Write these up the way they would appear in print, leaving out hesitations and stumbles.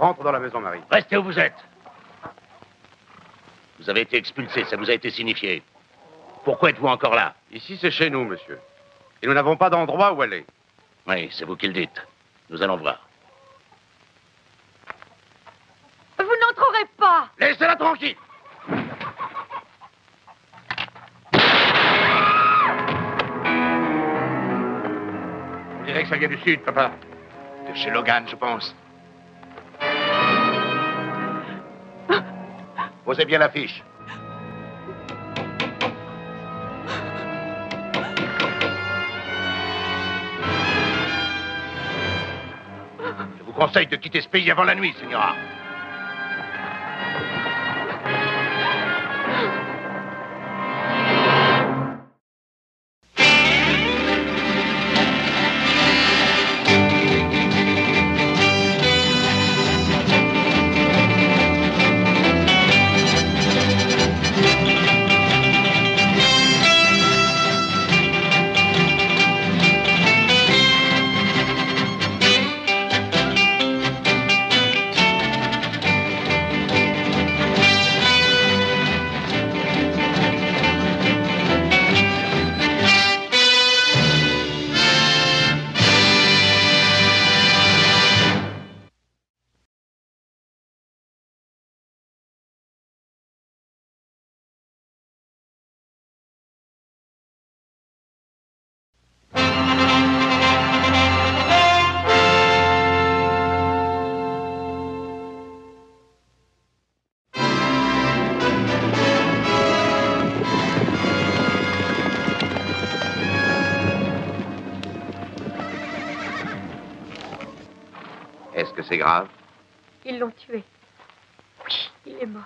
Rentre dans la maison, Marie. Restez où vous êtes. Vous avez été expulsé, ça vous a été signifié. Pourquoi êtes-vous encore là? Ici, c'est chez nous, monsieur. Et nous n'avons pas d'endroit où aller. Oui, c'est vous qui le dites. Nous allons voir. Vous n'entrerez pas. Laissez-la tranquille. On dirait que ça vient du sud, papa. De chez Logan, je pense. Posez bien l'affiche. Je vous conseille de quitter ce pays avant la nuit, Señora. Est-ce que c'est grave? Ils l'ont tué. Oui, il est mort.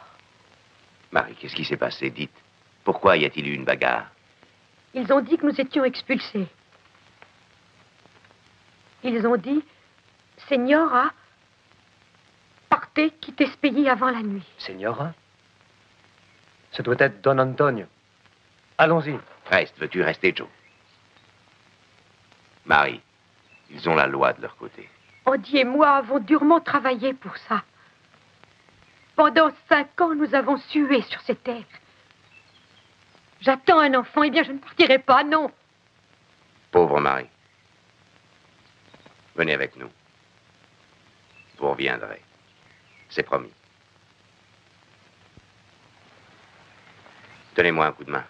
Marie, qu'est-ce qui s'est passé? Dites. Pourquoi y a-t-il eu une bagarre? Ils ont dit que nous étions expulsés. Ils ont dit, Señora, partez, quittez ce pays avant la nuit. Señora? Ce doit être Don Antonio. Allons-y. Reste, veux-tu rester, Joe? Marie, ils ont la loi de leur côté. Andy et moi avons durement travaillé pour ça. Pendant 5 ans, nous avons sué sur ces terres. J'attends un enfant, eh bien, je ne partirai pas, non. Pauvre Marie. Venez avec nous. Vous reviendrez. C'est promis. Donnez-moi un coup de main.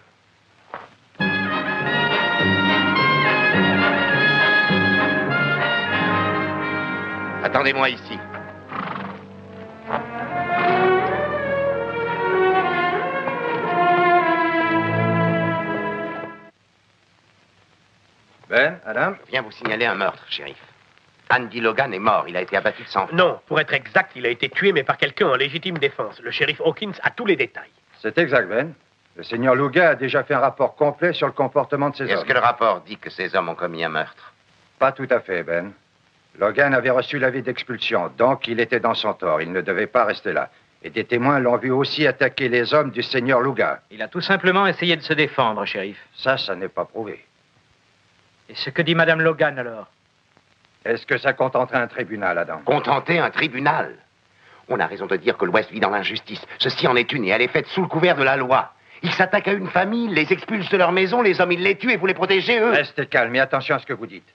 Attendez-moi ici. Ben, Adam? Je viens vous signaler un meurtre, shérif. Andy Logan est mort. Il a été abattu de sang-froid. Non, pour être exact, il a été tué, mais par quelqu'un en légitime défense. Le shérif Hawkins a tous les détails. C'est exact, Ben. Le seigneur Logan a déjà fait un rapport complet sur le comportement de ces hommes. Est-ce que le rapport dit que ces hommes ont commis un meurtre? Pas tout à fait, Ben. Logan avait reçu l'avis d'expulsion, donc il était dans son tort. Il ne devait pas rester là. Et des témoins l'ont vu aussi attaquer les hommes du seigneur Logan. Il a tout simplement essayé de se défendre, shérif. Ça n'est pas prouvé. Et ce que dit Madame Logan, alors? Est-ce que ça contenterait un tribunal, Adam? Contenter un tribunal? On a raison de dire que l'Ouest vit dans l'injustice. Ceci en est une et elle est faite sous le couvert de la loi. Ils s'attaquent à une famille, les expulsent de leur maison, les hommes, ils les tuent et vous les protégez, eux. Restez calme et attention à ce que vous dites.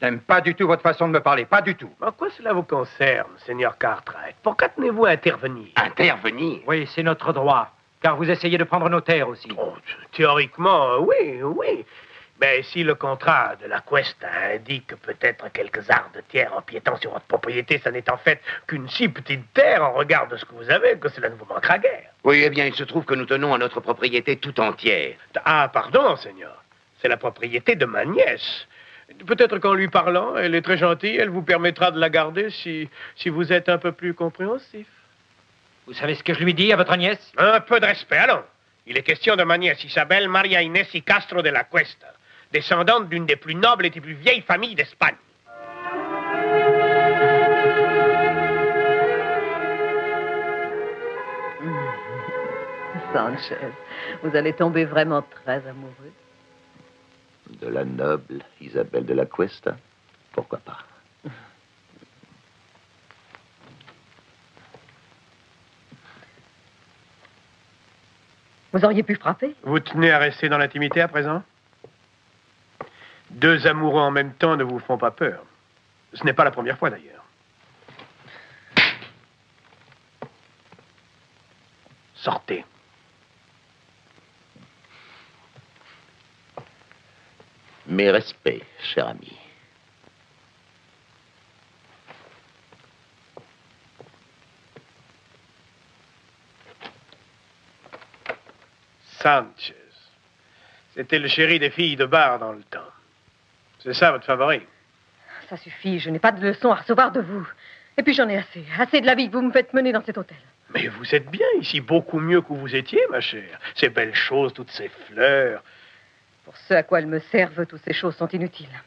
Je n'aime pas du tout votre façon de me parler, pas du tout. En quoi cela vous concerne, Seigneur Cartwright? Pourquoi tenez-vous à intervenir? Intervenir? Oui, c'est notre droit, car vous essayez de prendre nos terres aussi. Oh, théoriquement, oui, oui. Mais si le contrat de la Cuesta indique peut-être quelques arts de terre empiétant sur votre propriété, ça n'est en fait qu'une si petite terre en regard de ce que vous avez, que cela ne vous manquera guère. Oui, eh bien, il se trouve que nous tenons à notre propriété tout entière. Ah, pardon, Seigneur. C'est la propriété de ma nièce. Peut-être qu'en lui parlant, elle est très gentille, elle vous permettra de la garder si vous êtes un peu plus compréhensif. Vous savez ce que je lui dis à votre nièce? Un peu de respect, allons. Il est question de ma nièce Isabelle Maria Inés y Castro de la Cuesta, descendante d'une des plus nobles et des plus vieilles familles d'Espagne. Sanchez, vous allez tomber vraiment très amoureux. De la noble Isabelle de la Cuesta? Pourquoi pas? Vous auriez pu frapper. Vous tenez à rester dans l'intimité à présent? Deux amoureux en même temps ne vous font pas peur. Ce n'est pas la première fois d'ailleurs. Sortez. Mes respects, cher ami. Sanchez. C'était le chéri des filles de bar dans le temps. C'est ça votre favori? Ça suffit, je n'ai pas de leçons à recevoir de vous. Et puis j'en ai assez. Assez de la vie que vous me faites mener dans cet hôtel. Mais vous êtes bien ici, beaucoup mieux que vous étiez, ma chère. Ces belles choses, toutes ces fleurs. Pour ce à quoi elles me servent, toutes ces choses sont inutiles.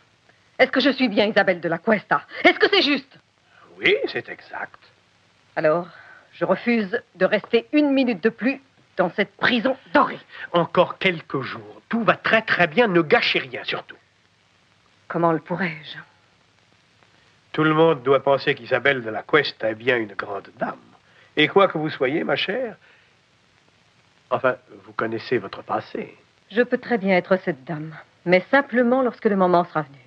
Est-ce que je suis bien Isabelle de la Cuesta? Est-ce que c'est juste? Oui, c'est exact. Alors, je refuse de rester une minute de plus dans cette prison dorée. Encore quelques jours. Tout va très très bien, ne gâchez rien surtout. Comment le pourrais-je? Tout le monde doit penser qu'Isabelle de la Cuesta est bien une grande dame. Et quoi que vous soyez, ma chère, enfin, vous connaissez votre passé. Je peux très bien être cette dame, mais simplement lorsque le moment sera venu.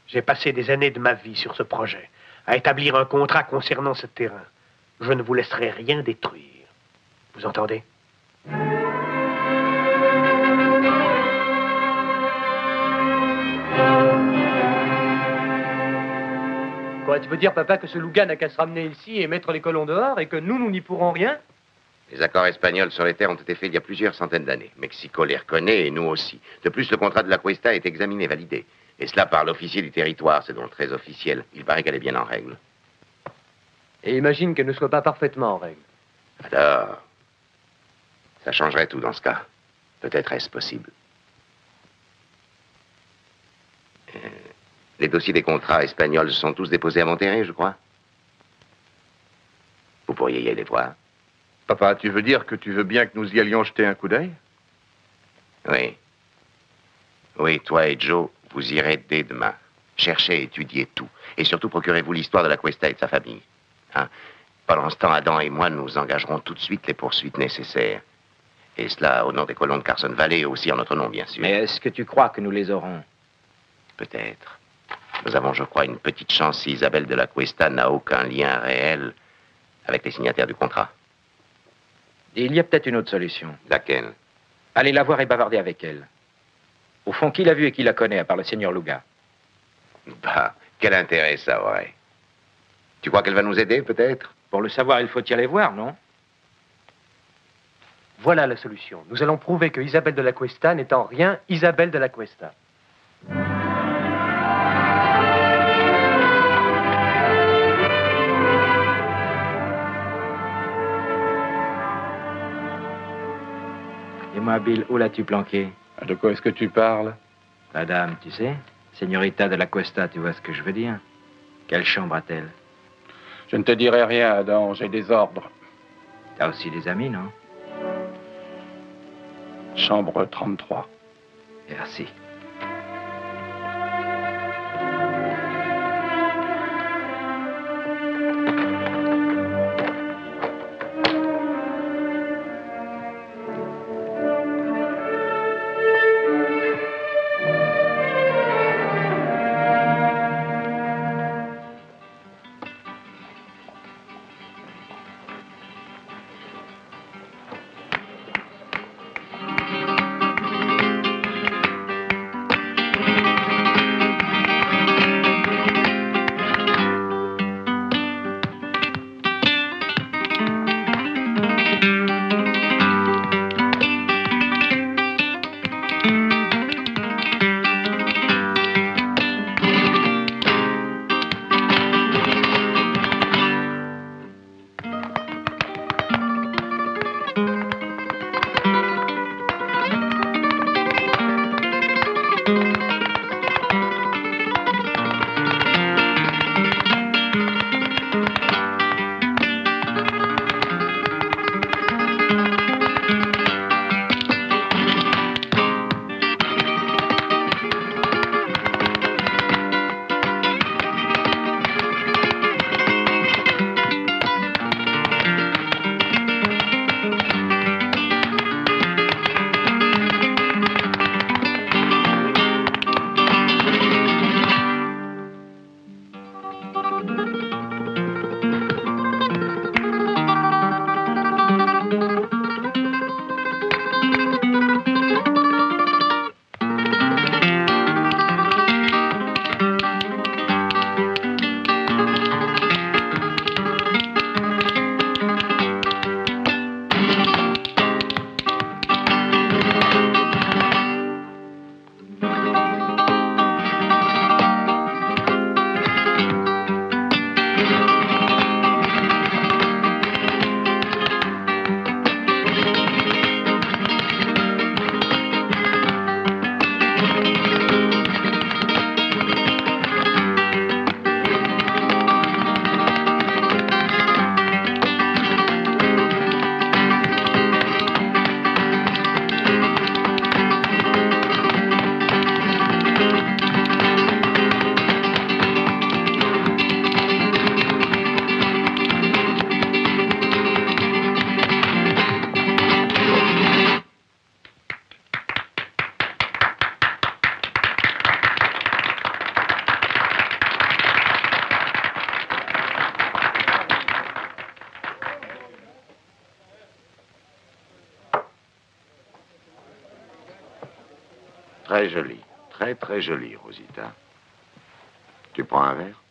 J'ai passé des années de ma vie sur ce projet, à établir un contrat concernant ce terrain. Je ne vous laisserai rien détruire. Vous entendez? Quoi, tu veux dire, papa, que ce Louga n'a qu'à se ramener ici et mettre les colons dehors et que nous n'y pourrons rien? Les accords espagnols sur les terres ont été faits il y a plusieurs centaines d'années. Mexico les reconnaît et nous aussi. De plus, le contrat de la Cuesta est examiné, validé. Et cela par l'officier du territoire, c'est donc très officiel. Il paraît qu'elle est bien en règle. Et imagine qu'elle ne soit pas parfaitement en règle. Alors, ça changerait tout dans ce cas. Peut-être est-ce possible. Les dossiers des contrats espagnols sont tous déposés à Monterrey, je crois. Vous pourriez y aller voir. Papa, tu veux dire que tu veux bien que nous y allions jeter un coup d'œil? Oui. Oui, toi et Joe, vous irez dès demain. Cherchez et étudiez tout. Et surtout, procurez-vous l'histoire de la Cuesta et de sa famille. Hein? Pendant ce temps, Adam et moi, nous engagerons tout de suite les poursuites nécessaires. Et cela au nom des colons de Carson Valley et aussi en notre nom, bien sûr. Mais est-ce que tu crois que nous les aurons? Peut-être. Nous avons, je crois, une petite chance si Isabelle de la Cuesta n'a aucun lien réel avec les signataires du contrat. Il y a peut-être une autre solution. Laquelle? Allez la voir et bavarder avec elle. Au fond, qui l'a vue et qui la connaît, à part le seigneur Louga? Bah, quel intérêt ça aurait? Tu crois qu'elle va nous aider, peut-être? Pour le savoir, il faut y aller voir, non? Voilà la solution. Nous allons prouver que Isabelle de la Cuesta n'est en rien Isabelle de la Cuesta. Dis-moi, Bill, où l'as-tu planqué? De quoi est-ce que tu parles? La dame, tu sais, Señorita de la Cuesta, tu vois ce que je veux dire? Quelle chambre a-t-elle? Je ne te dirai rien, Adam, j'ai des ordres. T'as aussi des amis, non? Chambre 33. Merci. Très joli. Très, très joli, Rosita. Tu prends un verre?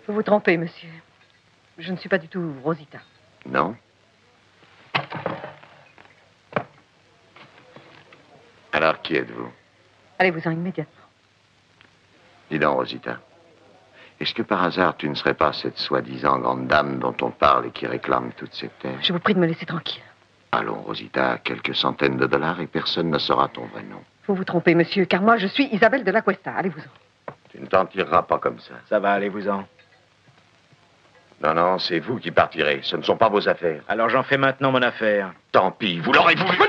Vous vous trompez, monsieur. Je ne suis pas du tout Rosita. Non? Alors, qui êtes-vous? Allez-vous-en immédiatement. Dis donc, Rosita. Est-ce que par hasard, tu ne serais pas cette soi-disant grande dame dont on parle et qui réclame toute cette terre? Je vous prie de me laisser tranquille. Allons, Rosita, quelques centaines de dollars et personne ne saura ton vrai nom. Vous vous trompez, monsieur, car moi, je suis Isabelle de la Cuesta. Allez-vous-en. Tu ne t'en tireras pas comme ça. Ça va, allez-vous-en. Non, non, c'est vous qui partirez. Ce ne sont pas vos affaires. Alors j'en fais maintenant mon affaire. Tant pis, vous l'aurez voulu.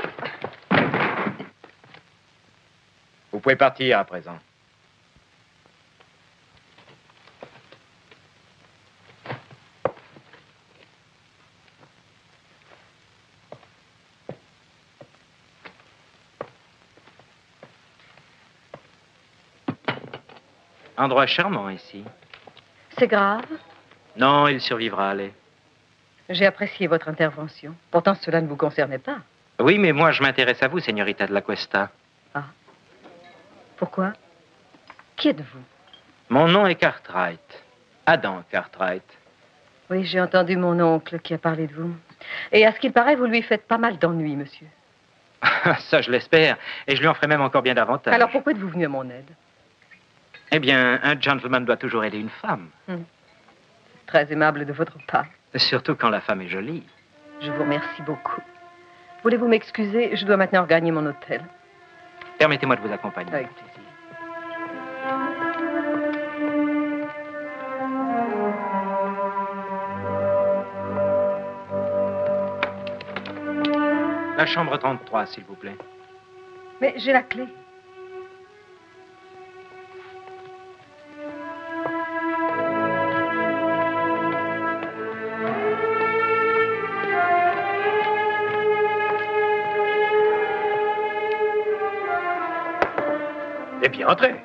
Vous pouvez partir à présent. Endroit charmant ici. C'est grave. Non, il survivra, allez. J'ai apprécié votre intervention. Pourtant, cela ne vous concernait pas. Oui, mais moi, je m'intéresse à vous, señorita de la Cuesta. Ah. Pourquoi? Qui êtes-vous? Mon nom est Cartwright. Adam Cartwright. Oui, j'ai entendu mon oncle qui a parlé de vous. Et à ce qu'il paraît, vous lui faites pas mal d'ennuis, monsieur. Ça, je l'espère. Et je lui en ferai même encore bien davantage. Alors pourquoi êtes-vous venu à mon aide? Eh bien, un gentleman doit toujours aider une femme. Très aimable de votre part. Surtout quand la femme est jolie. Je vous remercie beaucoup. Voulez-vous m'excuser? Je dois maintenant regagner mon hôtel. Permettez-moi de vous accompagner. Avec plaisir. La chambre 33, s'il vous plaît. Mais j'ai la clé. Eh bien, entrez.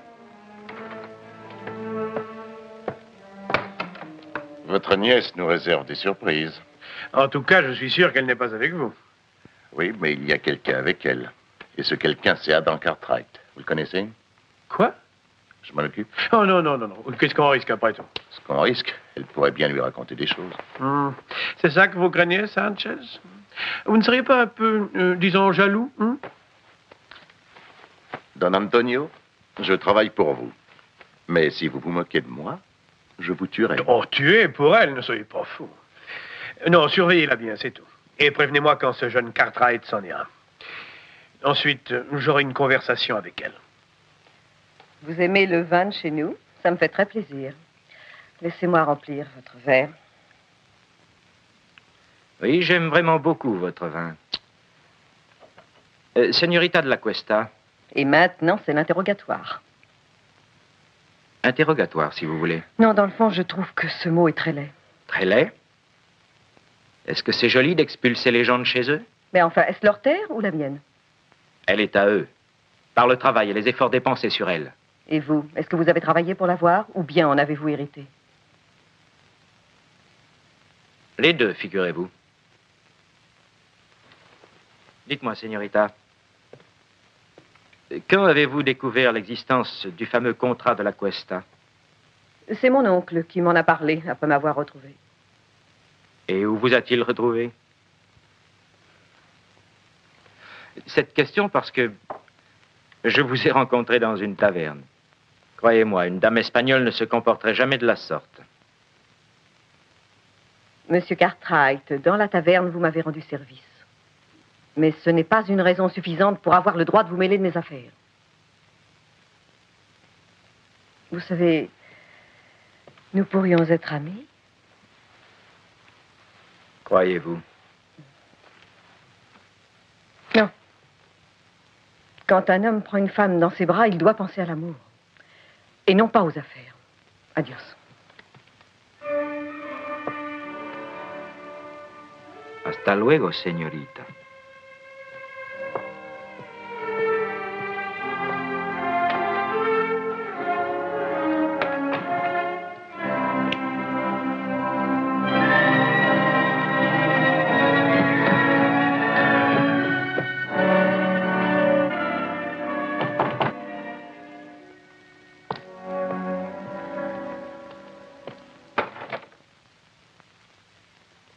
Votre nièce nous réserve des surprises. En tout cas, je suis sûr qu'elle n'est pas avec vous. Oui, mais il y a quelqu'un avec elle. Et ce quelqu'un, c'est Adam Cartwright. Vous le connaissez? Quoi? Je m'en occupe. Oh non, non, non, non. Qu'est-ce qu'on risque après tout? Ce qu'on risque, elle pourrait bien lui raconter des choses. C'est ça que vous craignez, Sanchez? Vous ne seriez pas un peu, disons, jaloux? Don Antonio, je travaille pour vous. Mais si vous vous moquez de moi, je vous tuerai. Oh, tuer pour elle, ne soyez pas fou. Non, surveillez-la bien, c'est tout. Et prévenez-moi quand ce jeune Cartwright s'en ira. Ensuite, j'aurai une conversation avec elle. Vous aimez le vin de chez nous? Ça me fait très plaisir. Laissez-moi remplir votre verre. Oui, j'aime vraiment beaucoup votre vin. Señorita de la Cuesta. Et maintenant, c'est l'interrogatoire. Interrogatoire, si vous voulez. Non, dans le fond, je trouve que ce mot est très laid. Très laid. Est-ce que c'est joli d'expulser les gens de chez eux? Mais enfin, est-ce leur terre ou la mienne? Elle est à eux. Par le travail et les efforts dépensés sur elle. Et vous, est-ce que vous avez travaillé pour l'avoir ou bien en avez-vous hérité? Les deux, figurez-vous. Dites-moi, señorita, quand avez-vous découvert l'existence du fameux contrat de la Cuesta? C'est mon oncle qui m'en a parlé après m'avoir retrouvé. Et où vous a-t-il retrouvé? Cette question parce que je vous ai rencontré dans une taverne. Croyez-moi, une dame espagnole ne se comporterait jamais de la sorte. Monsieur Cartwright, dans la taverne, vous m'avez rendu service. Mais ce n'est pas une raison suffisante pour avoir le droit de vous mêler de mes affaires. Vous savez, nous pourrions être amis. Croyez-vous? Non. Quand un homme prend une femme dans ses bras, il doit penser à l'amour. Et non pas aux affaires. Adios. Hasta luego, señorita.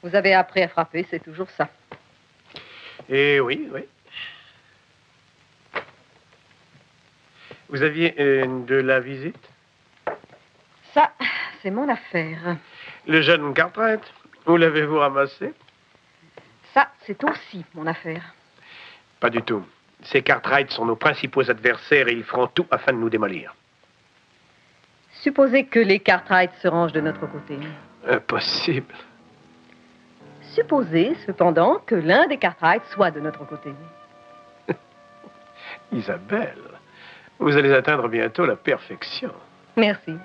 Vous avez appris à frapper, c'est toujours ça. Eh oui, oui. Vous aviez de la visite? Ça, c'est mon affaire. Le jeune Cartwright, où l'avez-vous ramassé? Ça, c'est aussi mon affaire. Pas du tout. Ces Cartwright sont nos principaux adversaires et ils feront tout afin de nous démolir. Supposez que les Cartwright se rangent de notre côté. Impossible. Supposez, cependant, que l'un des Cartwright soit de notre côté. Isabelle, vous allez atteindre bientôt la perfection. Merci.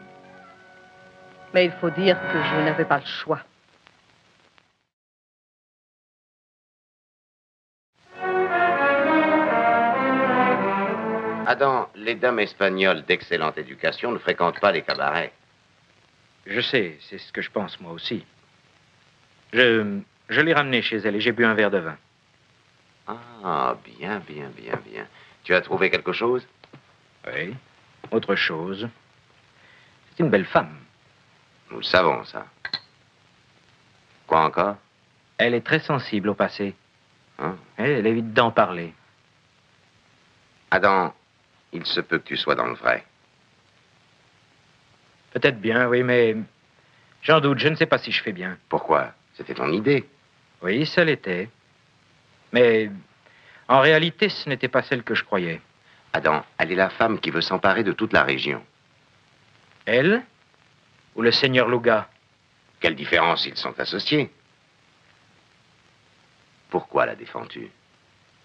Mais il faut dire que je n'avais pas le choix. Adam, les dames espagnoles d'excellente éducation ne fréquentent pas les cabarets. Je sais, c'est ce que je pense moi aussi. Je l'ai ramenée chez elle et j'ai bu un verre de vin. Ah, bien, bien, bien, bien. Tu as trouvé quelque chose? Oui, autre chose. C'est une belle femme. Nous le savons, ça. Quoi encore? Elle est très sensible au passé. Hein? Elle évite d'en parler. Adam, il se peut que tu sois dans le vrai. Peut-être bien, oui, mais j'en doute. Je ne sais pas si je fais bien. Pourquoi? C'était ton idée. Oui, ça l'était. Mais en réalité, ce n'était pas celle que je croyais. Adam, elle est la femme qui veut s'emparer de toute la région. Elle ou le seigneur Luga? Quelle différence, ils sont associés. Pourquoi la défends-tu?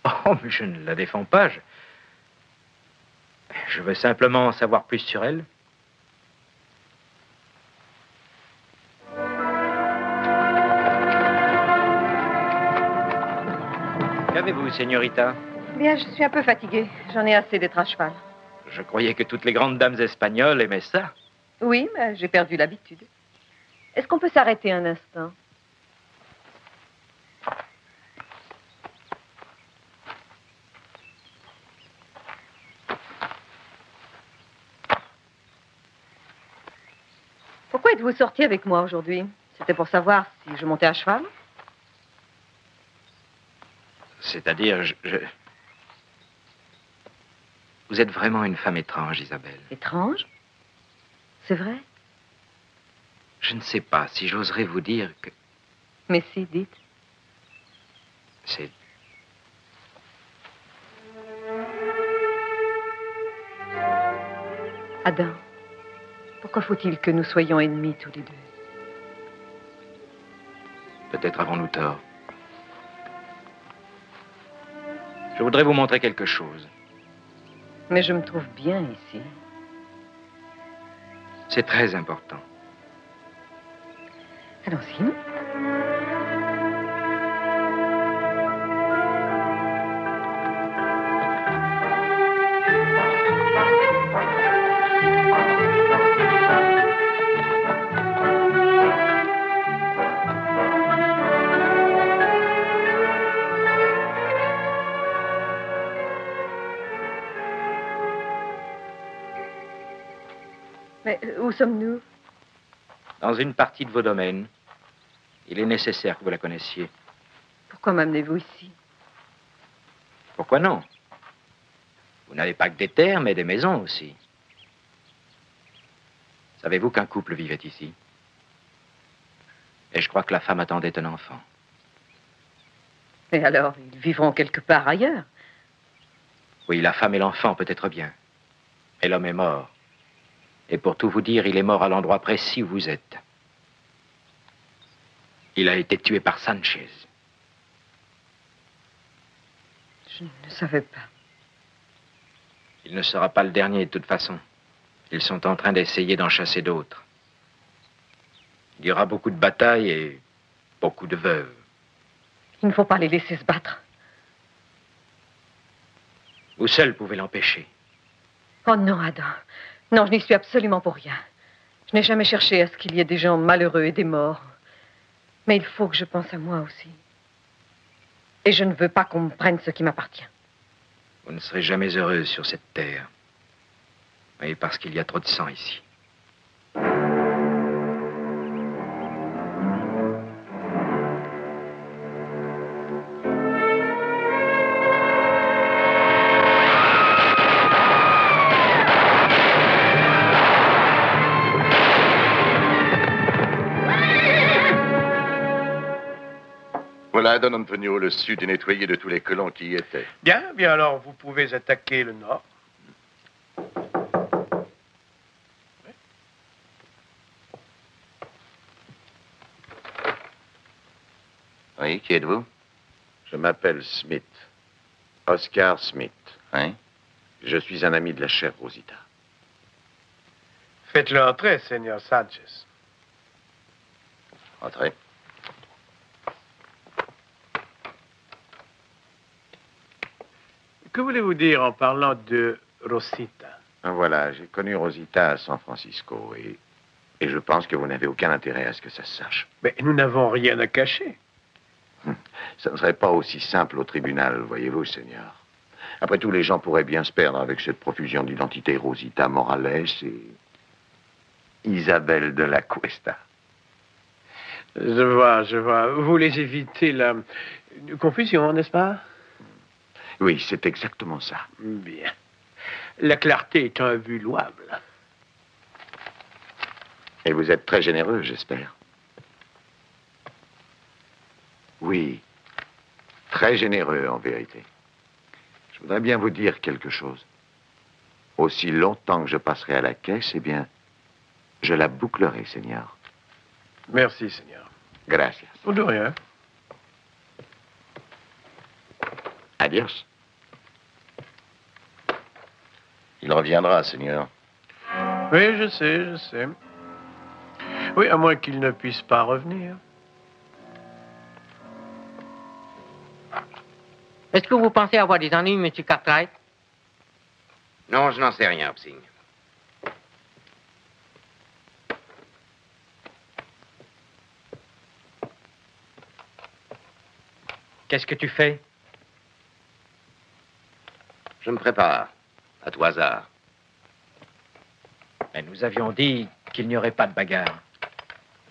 Oh, mais je ne la défends pas. Je veux simplement en savoir plus sur elle. Qu'avez-vous, señorita? Bien, je suis un peu fatiguée. J'en ai assez d'être à cheval. Je croyais que toutes les grandes dames espagnoles aimaient ça. Oui, mais j'ai perdu l'habitude. Est-ce qu'on peut s'arrêter un instant? Pourquoi êtes-vous sorti avec moi aujourd'hui? C'était pour savoir si je montais à cheval? C'est-à-dire, Vous êtes vraiment une femme étrange, Isabelle. Étrange? C'est vrai? Je ne sais pas si j'oserais vous dire que... Mais si, dites. C'est... Adam, pourquoi faut-il que nous soyons ennemis tous les deux? Peut-être avons-nous tort. Je voudrais vous montrer quelque chose. Mais je me trouve bien ici. C'est très important. Allons-y. Mais où sommes-nous? Dans une partie de vos domaines. Il est nécessaire que vous la connaissiez. Pourquoi m'amenez-vous ici? Pourquoi non? Vous n'avez pas que des terres, mais des maisons aussi. Savez-vous qu'un couple vivait ici? Et je crois que la femme attendait un enfant. Et alors, ils vivront quelque part ailleurs? Oui, la femme et l'enfant, peut-être bien. Mais l'homme est mort. Et pour tout vous dire, il est mort à l'endroit précis où vous êtes. Il a été tué par Sanchez. Je ne savais pas. Il ne sera pas le dernier, de toute façon. Ils sont en train d'essayer d'en chasser d'autres. Il y aura beaucoup de batailles et beaucoup de veuves. Il ne faut pas les laisser se battre. Vous seul pouvez l'empêcher. Oh non, Adam. Non, je n'y suis absolument pour rien. Je n'ai jamais cherché à ce qu'il y ait des gens malheureux et des morts. Mais il faut que je pense à moi aussi. Et je ne veux pas qu'on me prenne ce qui m'appartient. Vous ne serez jamais heureuse sur cette terre. Oui, parce qu'il y a trop de sang ici. Voilà, Don Antonio, le sud est nettoyé de tous les colons qui y étaient. Bien, bien alors, vous pouvez attaquer le nord. Oui, qui êtes-vous? Je m'appelle Smith. Oscar Smith. Oui. Je suis un ami de la chère Rosita. Faites-le entrer, Seigneur Sanchez. Entrez. Que voulez-vous dire en parlant de Rosita? Voilà, j'ai connu Rosita à San Francisco et je pense que vous n'avez aucun intérêt à ce que ça se sache. Mais nous n'avons rien à cacher. Ça ne serait pas aussi simple au tribunal, voyez-vous, Seigneur. Après tout, les gens pourraient bien se perdre avec cette profusion d'identité. Rosita Morales et Isabelle de la Cuesta. Je vois. Vous voulez éviter la confusion, n'est-ce pas? Oui, c'est exactement ça. Bien. La clarté est un but louable. Et vous êtes très généreux, j'espère. Oui, très généreux en vérité. Je voudrais bien vous dire quelque chose. Aussi longtemps que je passerai à la caisse, eh bien, je la bouclerai, Seigneur. Merci, Seigneur. Gracias. De rien. Adios. Il reviendra, Seigneur. Oui, je sais. Oui, à moins qu'il ne puisse pas revenir. Est-ce que vous pensez avoir des ennuis, M. Cartwright? Non, je n'en sais rien, Psy. Qu'est-ce que tu fais? Je me prépare, à tout hasard. Mais nous avions dit qu'il n'y aurait pas de bagarre.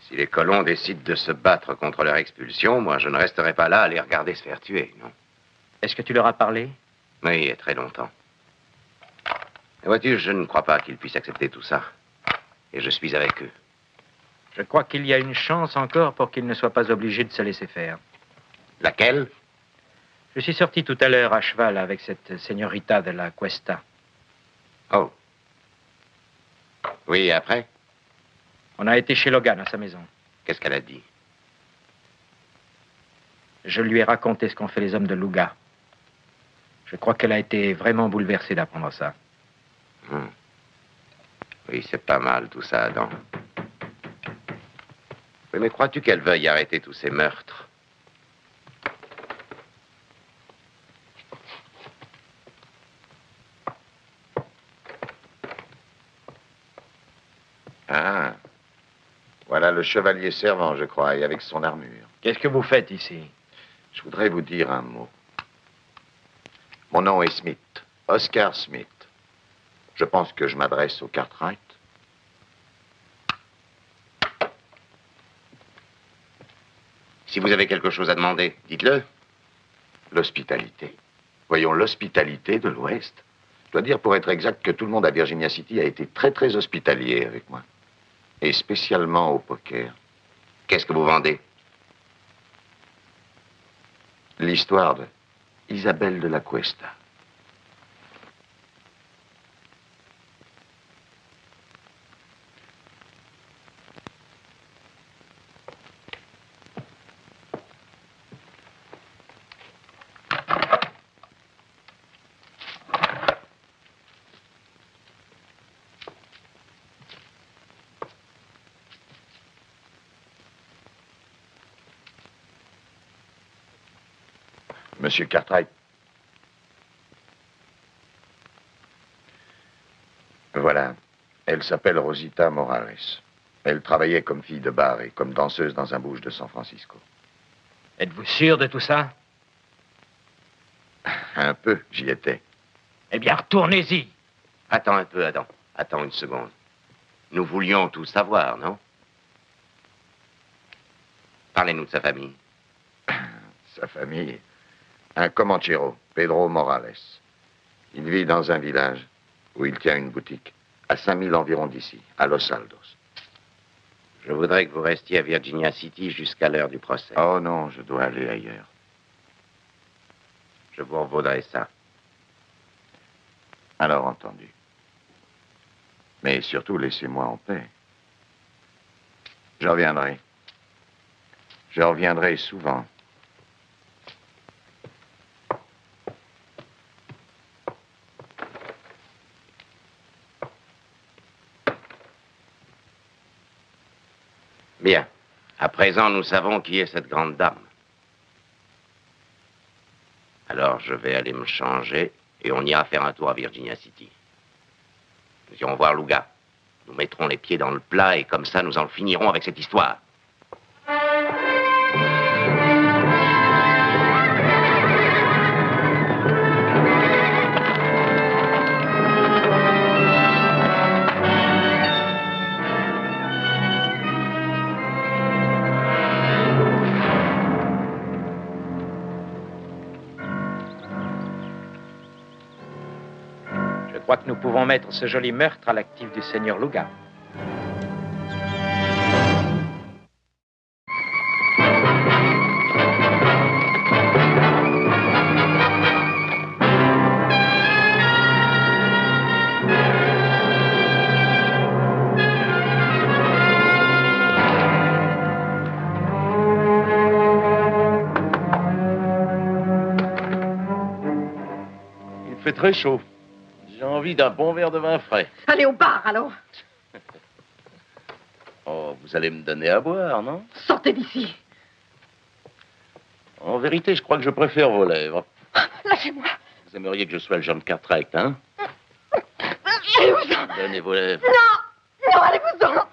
Si les colons décident de se battre contre leur expulsion, moi, je ne resterai pas là à les regarder se faire tuer, non? Est-ce que tu leur as parlé? Oui, il y a très longtemps. Et vois-tu, je ne crois pas qu'ils puissent accepter tout ça. Et je suis avec eux. Je crois qu'il y a une chance encore pour qu'ils ne soient pas obligés de se laisser faire. Laquelle? Je suis sorti tout à l'heure à cheval avec cette señorita de la Cuesta. Oh. Oui, et après? On a été chez Logan, à sa maison. Qu'est-ce qu'elle a dit? Je lui ai raconté ce qu'ont fait les hommes de Luga. Je crois qu'elle a été vraiment bouleversée d'apprendre ça. Oui, c'est pas mal tout ça, Adam. Oui, mais crois-tu qu'elle veuille arrêter tous ces meurtres? Ah. Voilà le chevalier servant, je crois, et avec son armure. Qu'est-ce que vous faites ici? Je voudrais vous dire un mot. Mon nom est Smith, Oscar Smith. Je pense que je m'adresse au Cartwright. Si vous avez quelque chose à demander, dites-le. L'hospitalité. Voyons, l'hospitalité de l'Ouest. Je dois dire, pour être exact, que tout le monde à Virginia City a été très, très hospitalier avec moi. Et spécialement au poker. Qu'est-ce que vous vendez? L'histoire de Isabelle de la Cuesta. Monsieur Cartwright. Voilà. Elle s'appelle Rosita Morales. Elle travaillait comme fille de bar et comme danseuse dans un bouge de San Francisco. Êtes-vous sûr de tout ça? Un peu, j'y étais. Eh bien, retournez-y. Attends un peu, Adam. Attends une seconde. Nous voulions tout savoir, non? Parlez-nous de sa famille. Sa famille... Un comanchero, Pedro Morales. Il vit dans un village où il tient une boutique, à 5000 environ d'ici, à Los Aldos. Je voudrais que vous restiez à Virginia City jusqu'à l'heure du procès. Oh non, je dois aller ailleurs. Je vous revaudrai ça. Alors entendu. Mais surtout, laissez-moi en paix. Je reviendrai. Je reviendrai souvent. Bien. À présent, nous savons qui est cette grande dame. Alors, je vais aller me changer et on ira faire un tour à Virginia City. Nous irons voir Louga. Nous mettrons les pieds dans le plat et comme ça, nous en finirons avec cette histoire. Je crois que nous pouvons mettre ce joli meurtre à l'actif du seigneur Louga. Il fait très chaud. J'ai envie d'un bon verre de vin frais. Allez au bar, alors. Oh, vous allez me donner à boire, non? Sortez d'ici. En vérité, je crois que je préfère vos lèvres. Lâchez-moi. Vous aimeriez que je sois le jeune Cartwright, hein? Allez-vous-en. Donnez vos lèvres. Non. Non, allez-vous-en.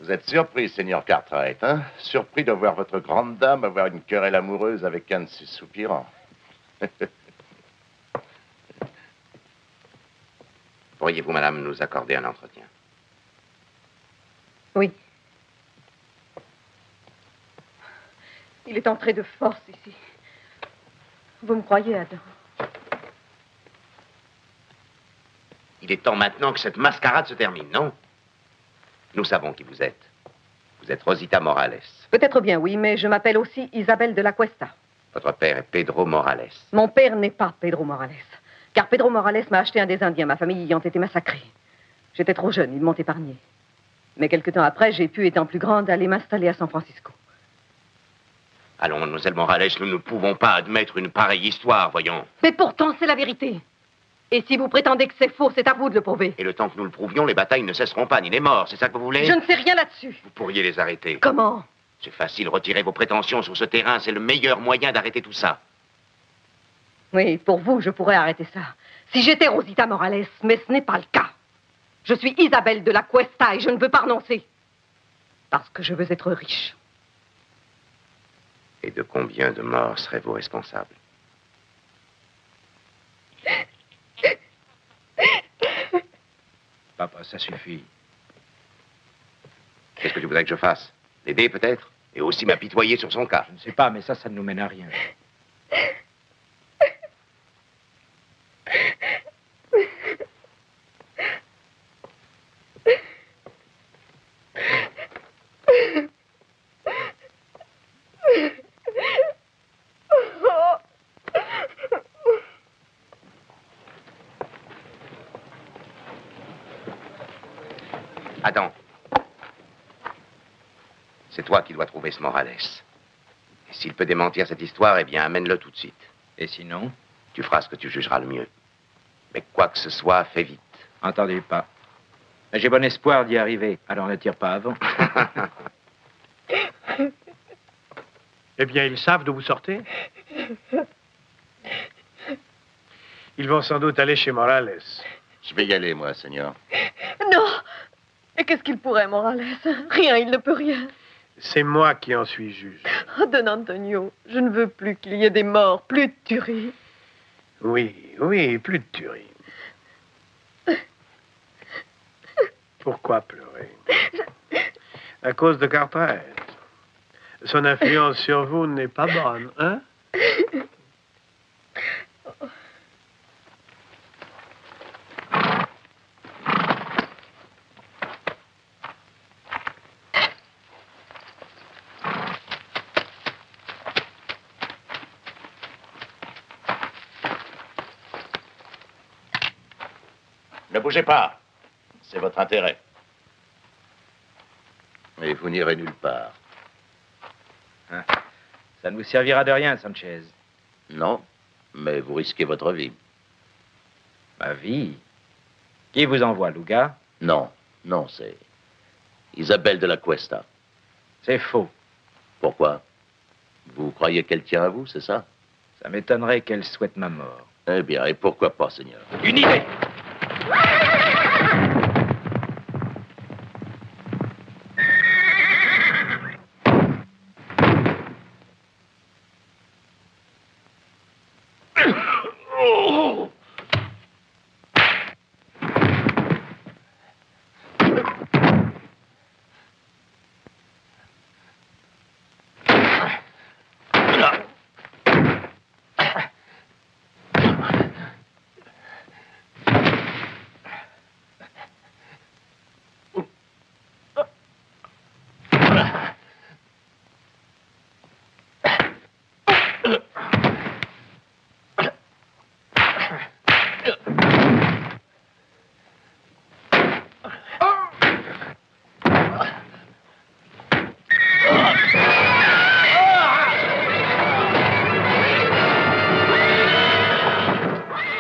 Vous êtes surpris, seigneur Cartwright, hein? Surpris de voir votre grande dame avoir une querelle amoureuse avec un de ses soupirants. Pourriez-vous, madame, nous accorder un entretien? Oui. Il est entré de force ici. Vous me croyez, Adam? Il est temps maintenant que cette mascarade se termine, non? Nous savons qui vous êtes. Vous êtes Rosita Morales. Peut-être bien, oui, mais je m'appelle aussi Isabelle de la Cuesta. Votre père est Pedro Morales. Mon père n'est pas Pedro Morales. Car Pedro Morales m'a acheté un des Indiens, ma famille ayant été massacrée. J'étais trop jeune, ils m'ont épargné. Mais quelque temps après, j'ai pu, étant plus grande, aller m'installer à San Francisco. Allons, mademoiselle Morales, nous ne pouvons pas admettre une pareille histoire, voyons. Mais pourtant, c'est la vérité. Et si vous prétendez que c'est faux, c'est à vous de le prouver. Et le temps que nous le prouvions, les batailles ne cesseront pas, ni les morts, c'est ça que vous voulez? Je ne sais rien là-dessus. Vous pourriez les arrêter. Comment? C'est facile, retirer vos prétentions sur ce terrain, c'est le meilleur moyen d'arrêter tout ça. Oui, pour vous, je pourrais arrêter ça. Si j'étais Rosita Morales, mais ce n'est pas le cas. Je suis Isabelle de la Cuesta et je ne veux pas renoncer. Parce que je veux être riche. Et de combien de morts serez-vous responsable? Papa, ça suffit. Qu'est-ce que tu voudrais que je fasse? L'aider, peut-être? Et aussi m'apitoyer sur son cas? Je ne sais pas, mais ça ne nous mène à rien. Adam, c'est toi qui dois trouver ce Morales. Et s'il peut démentir cette histoire, eh bien, amène-le tout de suite. Et sinon? Tu feras ce que tu jugeras le mieux. Mais quoi que ce soit, fais vite. Entendu pas. Mais j'ai bon espoir d'y arriver, alors ne tire pas avant. Eh bien, ils savent d'où vous sortez? Ils vont sans doute aller chez Morales. Je vais y aller, moi, seigneur. Non! Et qu'est-ce qu'il pourrait, Morales? Rien, il ne peut rien. C'est moi qui en suis juge. Oh, Don Antonio, je ne veux plus qu'il y ait des morts, plus de tueries. Oui, oui, plus de tueries. Pourquoi pleurer? À cause de Cartwright. Son influence sur vous n'est pas bonne, hein? Ne bougez pas. C'est votre intérêt. Et vous n'irez nulle part. Hein? Ça ne vous servira de rien, Sanchez. Non, mais vous risquez votre vie. Ma vie? Qui vous envoie, Luga? Non, non, c'est Isabelle de la Cuesta. C'est faux. Pourquoi? Vous croyez qu'elle tient à vous, c'est ça? Ça m'étonnerait qu'elle souhaite ma mort. Eh bien, et pourquoi pas, Seigneur? Une idée!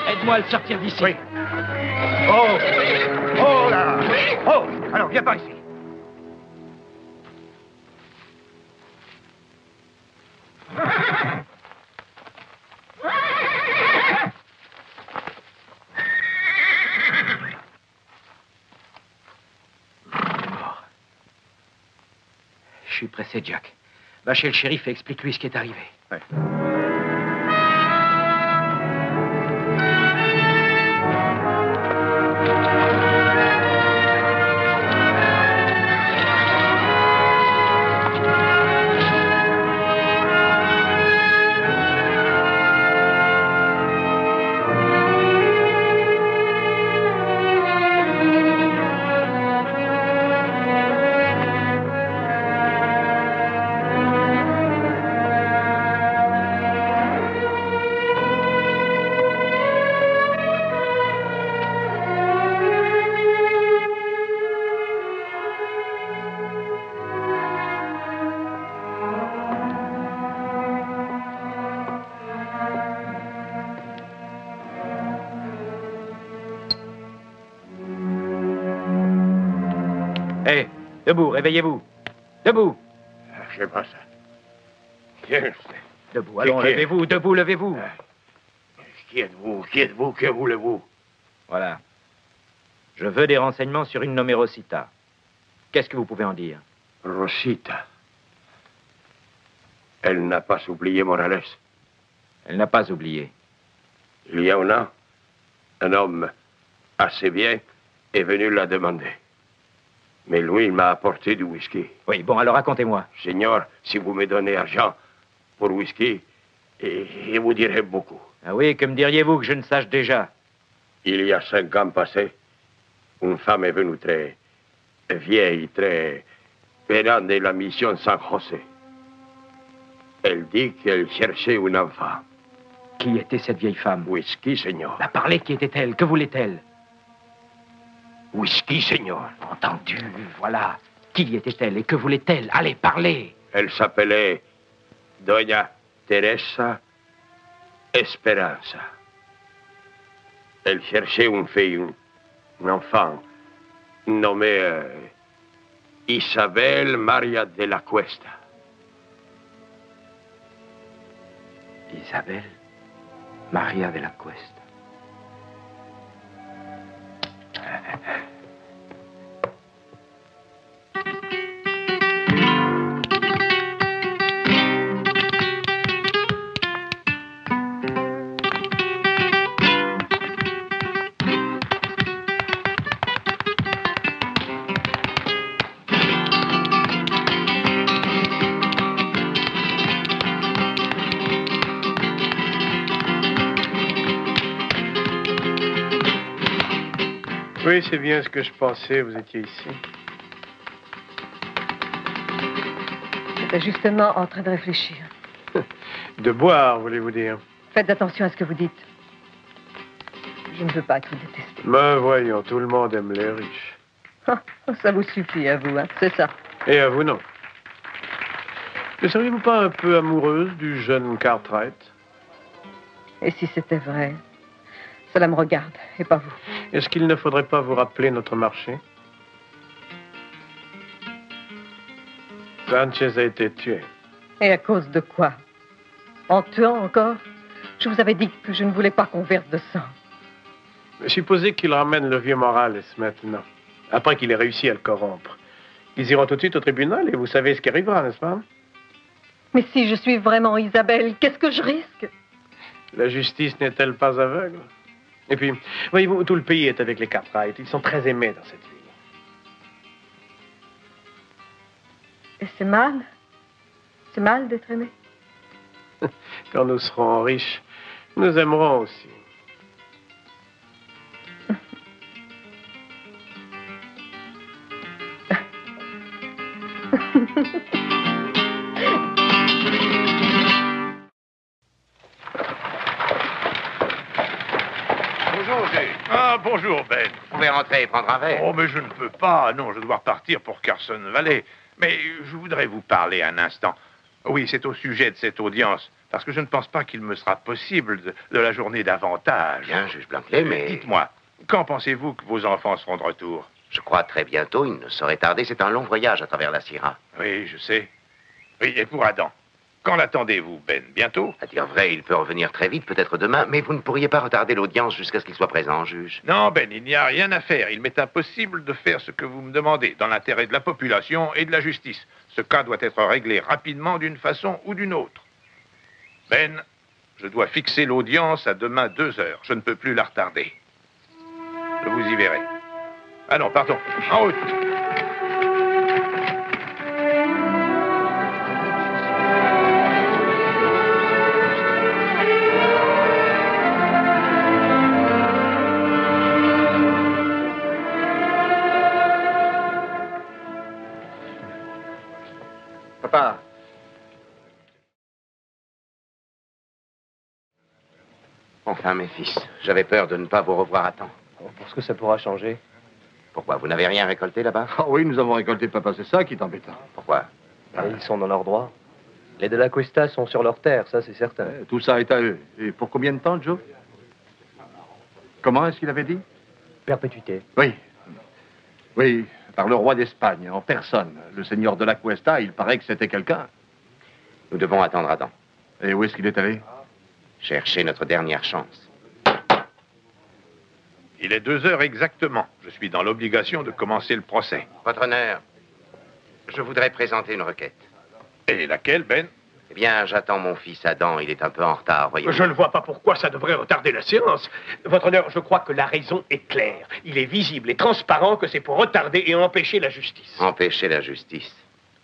Aide-moi à le sortir d'ici. Oui. Oh! Oh là! Oh! Alors, viens par ici. Je suis pressé, Jack. Va chez le shérif et explique-lui ce qui est arrivé. Ouais. Hé, debout, réveillez-vous. Debout. Je sais pas ça. Qui Debout, allons, levez-vous, debout, levez-vous. êtes-vous? Qui êtes-vous? Que voulez-vous? Voilà. Je veux des renseignements sur une nommée Rosita. Qu'est-ce que vous pouvez en dire? Rosita. Elle n'a pas oublié Morales. Elle n'a pas oublié. Il y a un an, un homme assez bien est venu la demander. Mais lui, il m'a apporté du whisky. Oui, bon, alors racontez-moi. Seigneur, si vous me donnez argent pour whisky, et vous direz beaucoup. Ah oui, que me diriez-vous que je ne sache déjà? Il y a 5 ans passés, une femme est venue très vieille, très venant de la mission San José. Elle dit qu'elle cherchait un enfant. Qui était cette vieille femme? Whisky, Seigneur. Bah, parlez, qui était-elle? Que voulait-elle? Whisky, Seigneur. Entendu, voilà. Qui était-elle et que voulait-elle? Allez, parlez. Elle s'appelait Doña Teresa Esperanza. Elle cherchait une fille, un enfant, nommé Isabel Maria de la Cuesta. Isabel Maria de la Cuesta. Oui, c'est bien ce que je pensais. Vous étiez ici. J'étais justement en train de réfléchir. De boire, voulez-vous dire? Faites attention à ce que vous dites. Je ne veux pas être détestée. Ben voyons, tout le monde aime les riches. Ça vous suffit à vous, hein, c'est ça. Et à vous, non. Ne seriez-vous pas un peu amoureuse du jeune Cartwright? Et si c'était vrai, cela me regarde, et pas vous. Est-ce qu'il ne faudrait pas vous rappeler notre marché? Sanchez a été tué. Et à cause de quoi? En tuant encore? Je vous avais dit que je ne voulais pas qu'on verse de sang. Supposez qu'il ramène le vieux Morales maintenant, après qu'il ait réussi à le corrompre. Ils iront tout de suite au tribunal et vous savez ce qui arrivera, n'est-ce pas? Mais si je suis vraiment Isabelle, qu'est-ce que je risque? La justice n'est-elle pas aveugle? Et puis, voyez-vous, tout le pays est avec les Cartwright. Ils sont très aimés dans cette ville. Et c'est mal? C'est mal d'être aimé? Quand nous serons riches, nous aimerons aussi. Bonjour, juge. Ah, bonjour, Ben. Vous pouvez rentrer et prendre un verre. Oh, mais je ne peux pas. Non, je dois repartir pour Carson Valley. Mais je voudrais vous parler un instant. Oui, c'est au sujet de cette audience. Parce que je ne pense pas qu'il me sera possible de la journée davantage. Bien, juge Blanquet, mais... Dites-moi, quand pensez-vous que vos enfants seront de retour? Je crois très bientôt, il ne saurait tarder. C'est un long voyage à travers la Sierra. Oui, je sais. Oui, et pour Adam? Quand l'attendez-vous, Ben? Bientôt? À dire vrai, il peut revenir très vite, peut-être demain, mais vous ne pourriez pas retarder l'audience jusqu'à ce qu'il soit présent, juge. Non, Ben, il n'y a rien à faire. Il m'est impossible de faire ce que vous me demandez, dans l'intérêt de la population et de la justice. Ce cas doit être réglé rapidement d'une façon ou d'une autre. Ben, je dois fixer l'audience à demain 2 heures. Je ne peux plus la retarder. Je vous y verrai. Allons, partons. En route. Papa. Enfin, mes fils, j'avais peur de ne pas vous revoir à temps. Parce que ça pourra changer. Pourquoi? Vous n'avez rien récolté là-bas? Ah oui, nous avons récolté, papa, c'est ça qui est embêtant. Pourquoi? Ils sont dans leur droit. Les de la Cuesta sont sur leur terre, ça c'est certain. Tout ça est à eux. Et pour combien de temps, Joe? Comment est-ce qu'il avait dit? Perpétuité. Oui. Oui, par le roi d'Espagne, en personne. Le seigneur de la Cuesta, il paraît que c'était quelqu'un. Nous devons attendre Adam. Et où est-ce qu'il est allé? Chercher notre dernière chance. Il est 2 heures exactement. Je suis dans l'obligation de commencer le procès. Votre honneur, je voudrais présenter une requête. Et laquelle, Ben? Eh bien, j'attends mon fils Adam. Il est un peu en retard, voyez-vous. Je ne vois pas pourquoi ça devrait retarder la séance. Votre honneur, je crois que la raison est claire. Il est visible et transparent que c'est pour retarder et empêcher la justice. Empêcher la justice.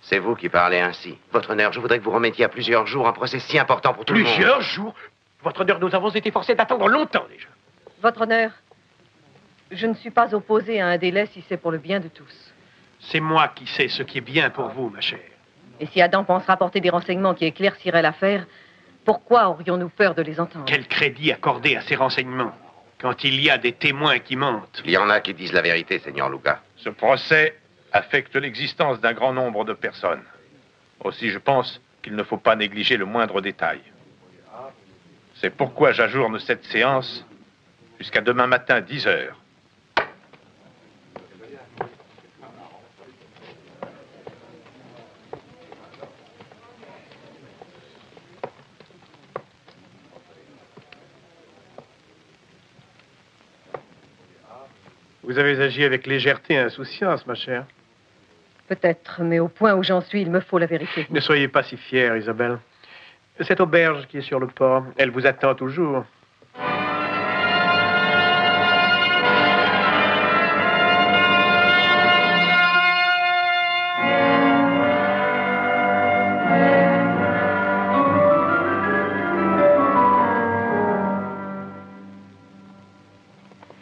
C'est vous qui parlez ainsi. Votre honneur, je voudrais que vous remettiez à plusieurs jours un procès si important pour tout le monde. Plusieurs jours? Votre honneur, nous avons été forcés d'attendre longtemps déjà. Votre honneur, je ne suis pas opposée à un délai si c'est pour le bien de tous. C'est moi qui sais ce qui est bien pour vous, ma chère. Et si Adam pense rapporter des renseignements qui éclairciraient l'affaire, pourquoi aurions-nous peur de les entendre? Quel crédit accorder à ces renseignements quand il y a des témoins qui mentent? Il y en a qui disent la vérité, Seigneur Luca. Ce procès affecte l'existence d'un grand nombre de personnes. Aussi, je pense qu'il ne faut pas négliger le moindre détail. C'est pourquoi j'ajourne cette séance jusqu'à demain matin, 10 heures. Vous avez agi avec légèreté et insouciance, ma chère. Peut-être, mais au point où j'en suis, il me faut la vérité. Ne soyez pas si fière, Isabelle. Cette auberge qui est sur le port, elle vous attend toujours.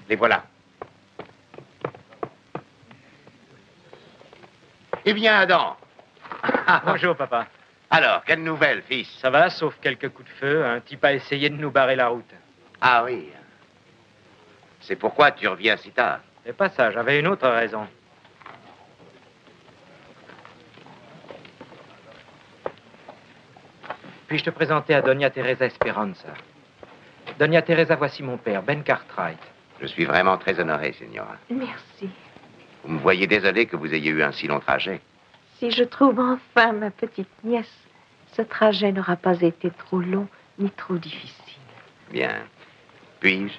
Les voilà. Eh bien, Adam. Bonjour, papa. Alors, quelle nouvelle, fils? Ça va, sauf quelques coups de feu. Un type a essayé de nous barrer la route. Ah oui. C'est pourquoi tu reviens si tard. C'est pas ça, j'avais une autre raison. Puis-je te présenter à Doña Teresa Esperanza? Doña Teresa, voici mon père, Ben Cartwright. Je suis vraiment très honoré, Signora. Merci. Vous me voyez désolé que vous ayez eu un si long trajet. Si je trouve enfin ma petite nièce, ce trajet n'aura pas été trop long ni trop difficile. Bien. Puis-je?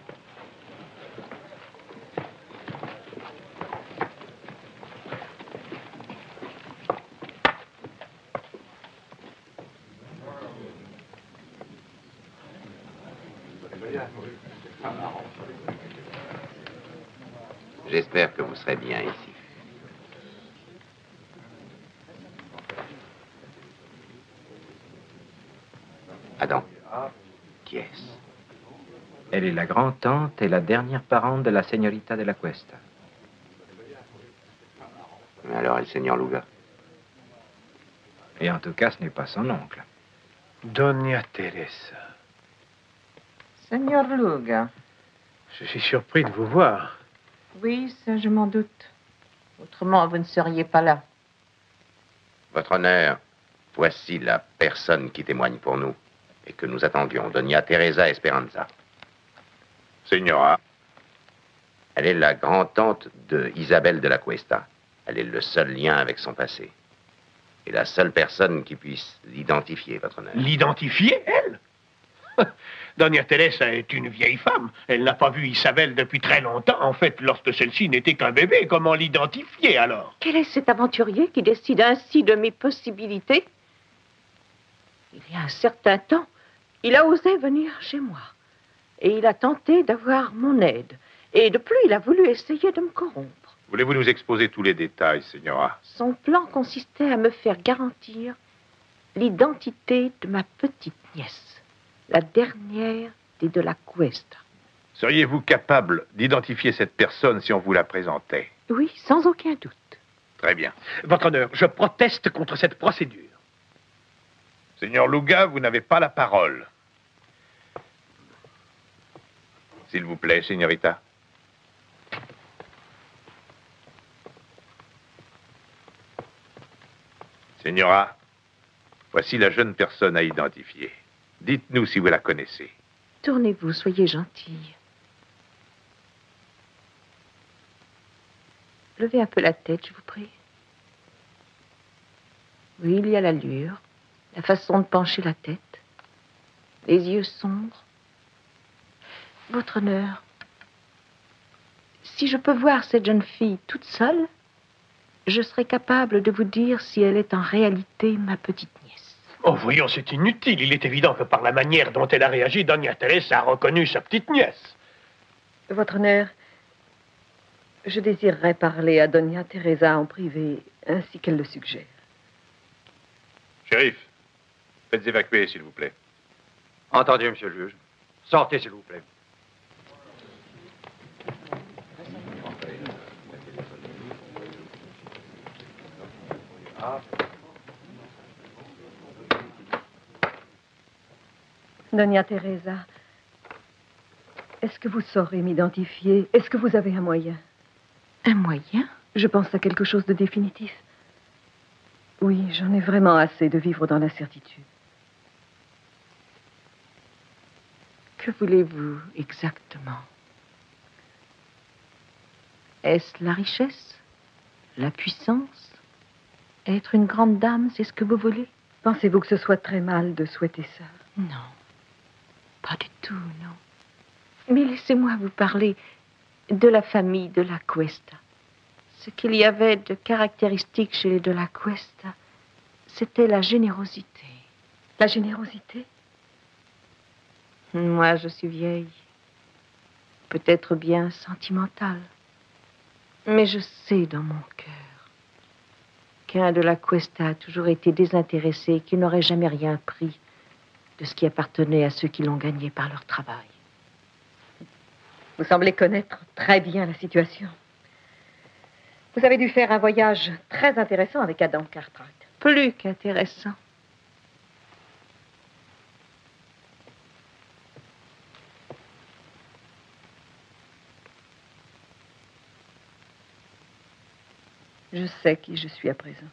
J'espère que vous serez bien ici. Adam, qui est-ce? Elle est la grand-tante et la dernière parente de la señorita de la Cuesta. Mais alors, est le Seigneur Luga? Et en tout cas, ce n'est pas son oncle. Doña Teresa, Seigneur Luga. je suis surpris de vous voir. Oui, ça, je m'en doute. Autrement, vous ne seriez pas là. Votre honneur, voici la personne qui témoigne pour nous et que nous attendions, Doña Teresa Esperanza. Signora, Elle est la grand-tante de Isabelle de la Cuesta. Elle est le seul lien avec son passé. Et la seule personne qui puisse l'identifier, votre honneur. L'identifier, elle? Doña Teresa est une vieille femme. Elle n'a pas vu Isabelle depuis très longtemps. En fait, lorsque celle-ci n'était qu'un bébé, comment l'identifier alors? Quel est cet aventurier qui décide ainsi de mes possibilités? Il y a un certain temps, il a osé venir chez moi. Et il a tenté d'avoir mon aide. Et de plus, il a voulu essayer de me corrompre. voulez-vous nous exposer tous les détails, Signora? Son plan consistait à me faire garantir l'identité de ma petite nièce, la dernière des de la Cuesta. Seriez-vous capable d'identifier cette personne si on vous la présentait? Oui, sans aucun doute. Très bien. Votre honneur, je proteste contre cette procédure. Seigneur Luga, vous n'avez pas la parole. S'il vous plaît, Signorita. Signora, voici la jeune personne à identifier. Dites-nous si vous la connaissez. Tournez-vous, soyez gentille. Levez un peu la tête, je vous prie. Oui, il y a l'allure, la façon de pencher la tête, les yeux sombres. Votre honneur, si je peux voir cette jeune fille toute seule, je serai capable de vous dire si elle est en réalité ma petite nièce. Oh, voyons, c'est inutile. Il est évident que par la manière dont elle a réagi, Doña Teresa a reconnu sa petite nièce. Votre honneur, je désirerais parler à Doña Teresa en privé, ainsi qu'elle le suggère. Shérif, faites évacuer, s'il vous plaît. Entendu, monsieur le juge. Sortez, s'il vous plaît. Doña Teresa, est-ce que vous saurez m'identifier? Est-ce que vous avez un moyen? Un moyen? Je pense à quelque chose de définitif. Oui, j'en ai vraiment assez de vivre dans l'incertitude. Que voulez-vous exactement? Est-ce la richesse? La puissance? Être une grande dame, c'est ce que vous voulez? Pensez-vous que ce soit très mal de souhaiter ça? Non. Pas du tout, non. Mais laissez-moi vous parler de la famille de la Cuesta. Ce qu'il y avait de caractéristique chez les de la Cuesta, c'était la générosité. La générosité? Moi, je suis vieille. Peut-être bien sentimentale. Mais je sais dans mon cœur qu'un de la Cuesta a toujours été désintéressé et qu'il n'aurait jamais rien pris de ce qui appartenait à ceux qui l'ont gagné par leur travail. Vous semblez connaître très bien la situation. Vous avez dû faire un voyage très intéressant avec Adam Cartwright. Plus qu'intéressant. Je sais qui je suis à présent.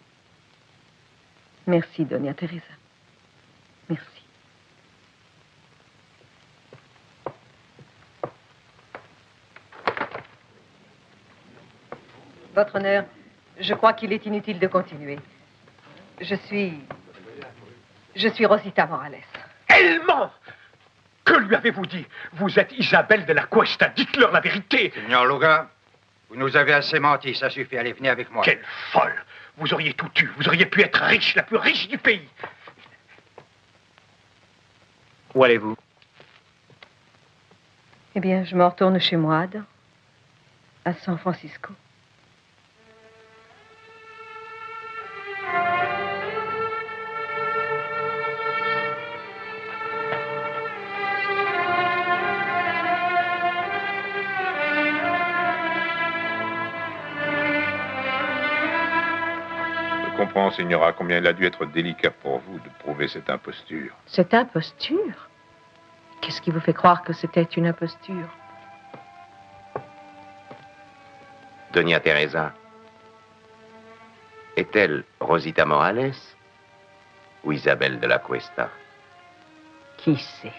Merci, Doña Teresa. Merci. Votre honneur, je crois qu'il est inutile de continuer. Je suis Rosita Morales. Elle ment! Que lui avez-vous dit? Vous êtes Isabelle de la Cuesta. Dites-leur la vérité. Signor Luga, vous nous avez assez menti. Ça suffit. Allez, venez avec moi. Quelle folle! Vous auriez tout eu. Vous auriez pu être riche, la plus riche du pays. Où allez-vous? Eh bien, je me retourne chez moi, Adam, à San Francisco. Je comprends, Signora, combien il a dû être délicat pour vous de prouver cette imposture. Cette imposture? Qu'est-ce qui vous fait croire que c'était une imposture? Doña Teresa, est-elle Rosita Morales ou Isabelle de la Cuesta? Qui sait?